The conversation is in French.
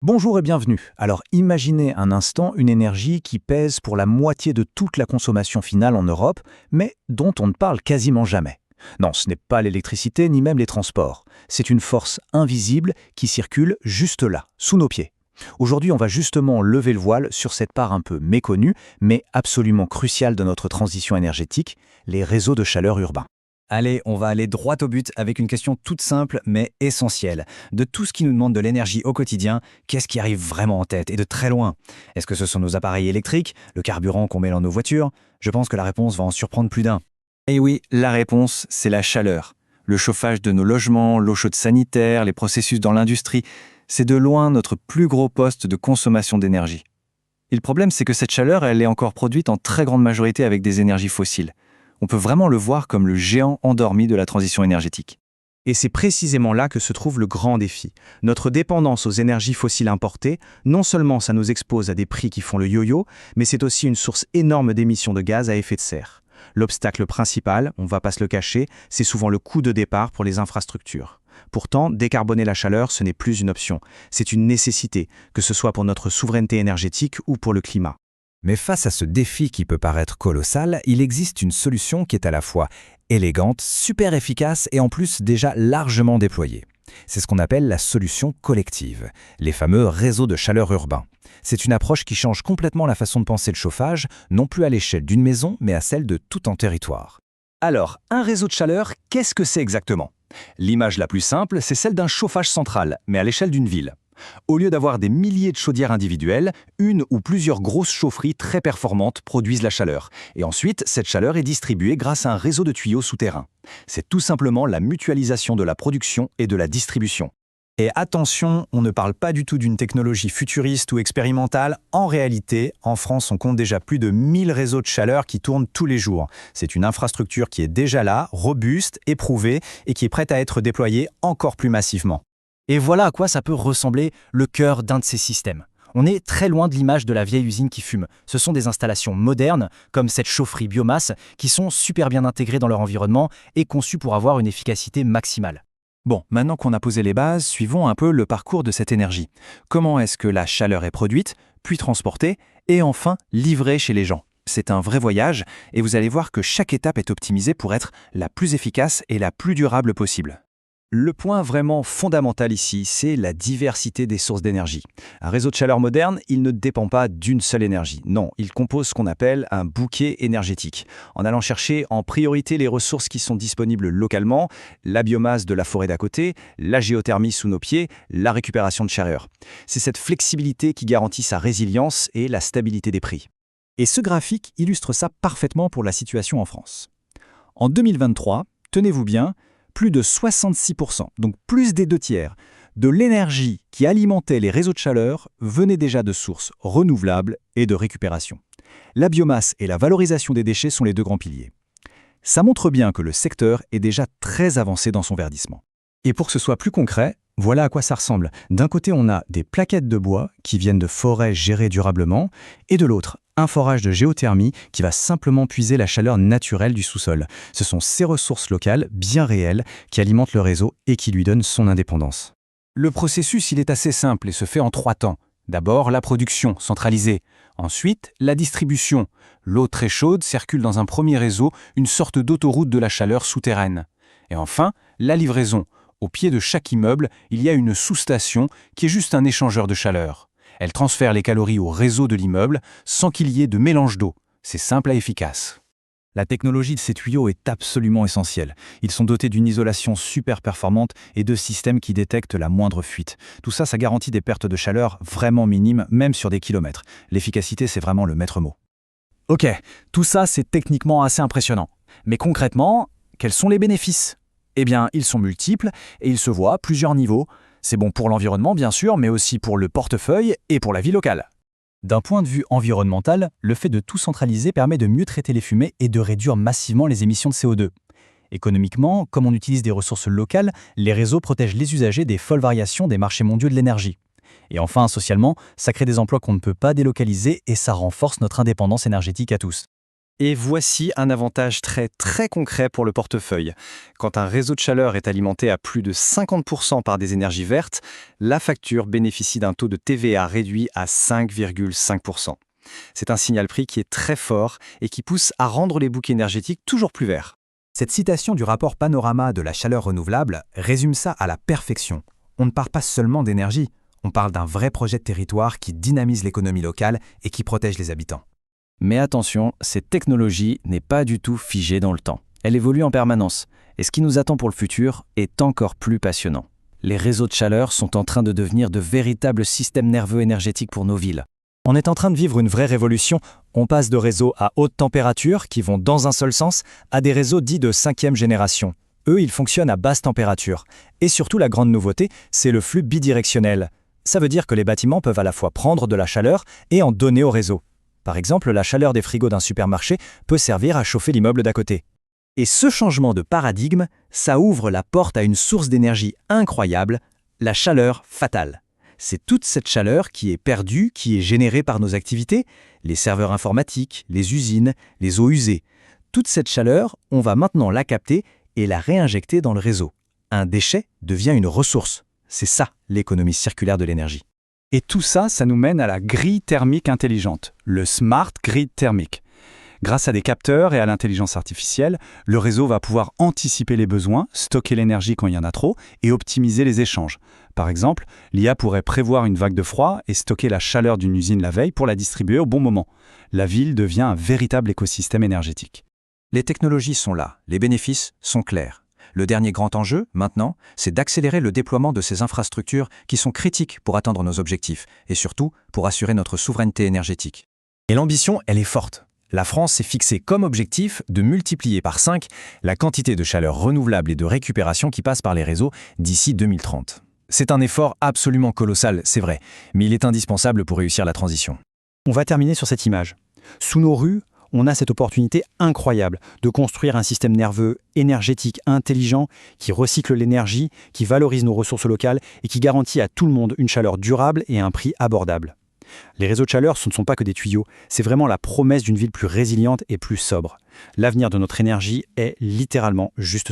Bonjour et bienvenue. Alors imaginez un instant une énergie qui pèse pour la moitié de toute la consommation finale en Europe, mais dont on ne parle quasiment jamais. Non, ce n'est pas l'électricité ni même les transports. C'est une force invisible qui circule juste là, sous nos pieds. Aujourd'hui, on va justement lever le voile sur cette part un peu méconnue, mais absolument cruciale de notre transition énergétique, les réseaux de chaleur urbains. Allez, on va aller droit au but avec une question toute simple mais essentielle. De tout ce qui nous demande de l'énergie au quotidien, qu'est-ce qui arrive vraiment en tête et de très loin? Est-ce que ce sont nos appareils électriques, le carburant qu'on met dans nos voitures? Je pense que la réponse va en surprendre plus d'un. Et oui, la réponse, c'est la chaleur. Le chauffage de nos logements, l'eau chaude sanitaire, les processus dans l'industrie, c'est de loin notre plus gros poste de consommation d'énergie. Et le problème, c'est que cette chaleur, elle est encore produite en très grande majorité avec des énergies fossiles. On peut vraiment le voir comme le géant endormi de la transition énergétique. Et c'est précisément là que se trouve le grand défi. Notre dépendance aux énergies fossiles importées, non seulement ça nous expose à des prix qui font le yo-yo, mais c'est aussi une source énorme d'émissions de gaz à effet de serre. L'obstacle principal, on ne va pas se le cacher, c'est souvent le coût de départ pour les infrastructures. Pourtant, décarboner la chaleur, ce n'est plus une option, c'est une nécessité, que ce soit pour notre souveraineté énergétique ou pour le climat. Mais face à ce défi qui peut paraître colossal, il existe une solution qui est à la fois élégante, super efficace et en plus déjà largement déployée. C'est ce qu'on appelle la solution collective, les fameux réseaux de chaleur urbains. C'est une approche qui change complètement la façon de penser le chauffage, non plus à l'échelle d'une maison, mais à celle de tout un territoire. Alors, un réseau de chaleur, qu'est-ce que c'est exactement? L'image la plus simple, c'est celle d'un chauffage central, mais à l'échelle d'une ville. Au lieu d'avoir des milliers de chaudières individuelles, une ou plusieurs grosses chaufferies très performantes produisent la chaleur. Et ensuite, cette chaleur est distribuée grâce à un réseau de tuyaux souterrains. C'est tout simplement la mutualisation de la production et de la distribution. Et attention, on ne parle pas du tout d'une technologie futuriste ou expérimentale. En réalité, en France, on compte déjà plus de 1000 réseaux de chaleur qui tournent tous les jours. C'est une infrastructure qui est déjà là, robuste, éprouvée et qui est prête à être déployée encore plus massivement. Et voilà à quoi ça peut ressembler le cœur d'un de ces systèmes. On est très loin de l'image de la vieille usine qui fume. Ce sont des installations modernes, comme cette chaufferie biomasse, qui sont super bien intégrées dans leur environnement et conçues pour avoir une efficacité maximale. Bon, maintenant qu'on a posé les bases, suivons un peu le parcours de cette énergie. Comment est-ce que la chaleur est produite, puis transportée, et enfin livrée chez les gens? C'est un vrai voyage, et vous allez voir que chaque étape est optimisée pour être la plus efficace et la plus durable possible. Le point vraiment fondamental ici, c'est la diversité des sources d'énergie. Un réseau de chaleur moderne, il ne dépend pas d'une seule énergie. Non, il compose ce qu'on appelle un bouquet énergétique. En allant chercher en priorité les ressources qui sont disponibles localement, la biomasse de la forêt d'à côté, la géothermie sous nos pieds, la récupération de chaleur. C'est cette flexibilité qui garantit sa résilience et la stabilité des prix. Et ce graphique illustre ça parfaitement pour la situation en France. En 2023, tenez-vous bien, plus de 66%, donc plus des 2/3, de l'énergie qui alimentait les réseaux de chaleur venait déjà de sources renouvelables et de récupération. La biomasse et la valorisation des déchets sont les deux grands piliers. Ça montre bien que le secteur est déjà très avancé dans son verdissement. Et pour que ce soit plus concret, voilà à quoi ça ressemble. D'un côté, on a des plaquettes de bois qui viennent de forêts gérées durablement, et de l'autre, un forage de géothermie qui va simplement puiser la chaleur naturelle du sous-sol. Ce sont ces ressources locales, bien réelles, qui alimentent le réseau et qui lui donnent son indépendance. Le processus, il est assez simple et se fait en 3 temps. D'abord, la production, centralisée. Ensuite, la distribution. L'eau très chaude circule dans un premier réseau, une sorte d'autoroute de la chaleur souterraine. Et enfin, la livraison. Au pied de chaque immeuble, il y a une sous-station qui est juste un échangeur de chaleur. Elle transfère les calories au réseau de l'immeuble sans qu'il y ait de mélange d'eau. C'est simple et efficace. La technologie de ces tuyaux est absolument essentielle. Ils sont dotés d'une isolation super performante et de systèmes qui détectent la moindre fuite. Tout ça, ça garantit des pertes de chaleur vraiment minimes, même sur des kilomètres. L'efficacité, c'est vraiment le maître mot. Ok, tout ça c'est techniquement assez impressionnant. Mais concrètement, quels sont les bénéfices? Eh bien, ils sont multiples et ils se voient à plusieurs niveaux. C'est bon pour l'environnement bien sûr, mais aussi pour le portefeuille et pour la vie locale. D'un point de vue environnemental, le fait de tout centraliser permet de mieux traiter les fumées et de réduire massivement les émissions de CO2. Économiquement, comme on utilise des ressources locales, les réseaux protègent les usagers des folles variations des marchés mondiaux de l'énergie. Et enfin, socialement, ça crée des emplois qu'on ne peut pas délocaliser et ça renforce notre indépendance énergétique à tous. Et voici un avantage très concret pour le portefeuille. Quand un réseau de chaleur est alimenté à plus de 50% par des énergies vertes, la facture bénéficie d'un taux de TVA réduit à 5,5%. C'est un signal prix qui est très fort et qui pousse à rendre les bouquets énergétiques toujours plus verts. Cette citation du rapport Panorama de la chaleur renouvelable résume ça à la perfection. On ne parle pas seulement d'énergie, on parle d'un vrai projet de territoire qui dynamise l'économie locale et qui protège les habitants. Mais attention, cette technologie n'est pas du tout figée dans le temps. Elle évolue en permanence. Et ce qui nous attend pour le futur est encore plus passionnant. Les réseaux de chaleur sont en train de devenir de véritables systèmes nerveux énergétiques pour nos villes. On est en train de vivre une vraie révolution. On passe de réseaux à haute température, qui vont dans un seul sens, à des réseaux dits de 5e génération. Eux, ils fonctionnent à basse température. Et surtout, la grande nouveauté, c'est le flux bidirectionnel. Ça veut dire que les bâtiments peuvent à la fois prendre de la chaleur et en donner au réseau. Par exemple, la chaleur des frigos d'un supermarché peut servir à chauffer l'immeuble d'à côté. Et ce changement de paradigme, ça ouvre la porte à une source d'énergie incroyable, la chaleur fatale. C'est toute cette chaleur qui est perdue, qui est générée par nos activités, les serveurs informatiques, les usines, les eaux usées. Toute cette chaleur, on va maintenant la capter et la réinjecter dans le réseau. Un déchet devient une ressource. C'est ça, l'économie circulaire de l'énergie. Et tout ça, ça nous mène à la grille thermique intelligente, le Smart Grid thermique. Grâce à des capteurs et à l'intelligence artificielle, le réseau va pouvoir anticiper les besoins, stocker l'énergie quand il y en a trop et optimiser les échanges. Par exemple, l'IA pourrait prévoir une vague de froid et stocker la chaleur d'une usine la veille pour la distribuer au bon moment. La ville devient un véritable écosystème énergétique. Les technologies sont là, les bénéfices sont clairs. Le dernier grand enjeu, maintenant, c'est d'accélérer le déploiement de ces infrastructures qui sont critiques pour atteindre nos objectifs et surtout pour assurer notre souveraineté énergétique. Et l'ambition, elle est forte. La France s'est fixée comme objectif de multiplier par 5 la quantité de chaleur renouvelable et de récupération qui passe par les réseaux d'ici 2030. C'est un effort absolument colossal, c'est vrai, mais il est indispensable pour réussir la transition. On va terminer sur cette image. Sous nos rues, on a cette opportunité incroyable de construire un système nerveux énergétique intelligent qui recycle l'énergie, qui valorise nos ressources locales et qui garantit à tout le monde une chaleur durable et un prix abordable. Les réseaux de chaleur, ce ne sont pas que des tuyaux, c'est vraiment la promesse d'une ville plus résiliente et plus sobre. L'avenir de notre énergie est littéralement juste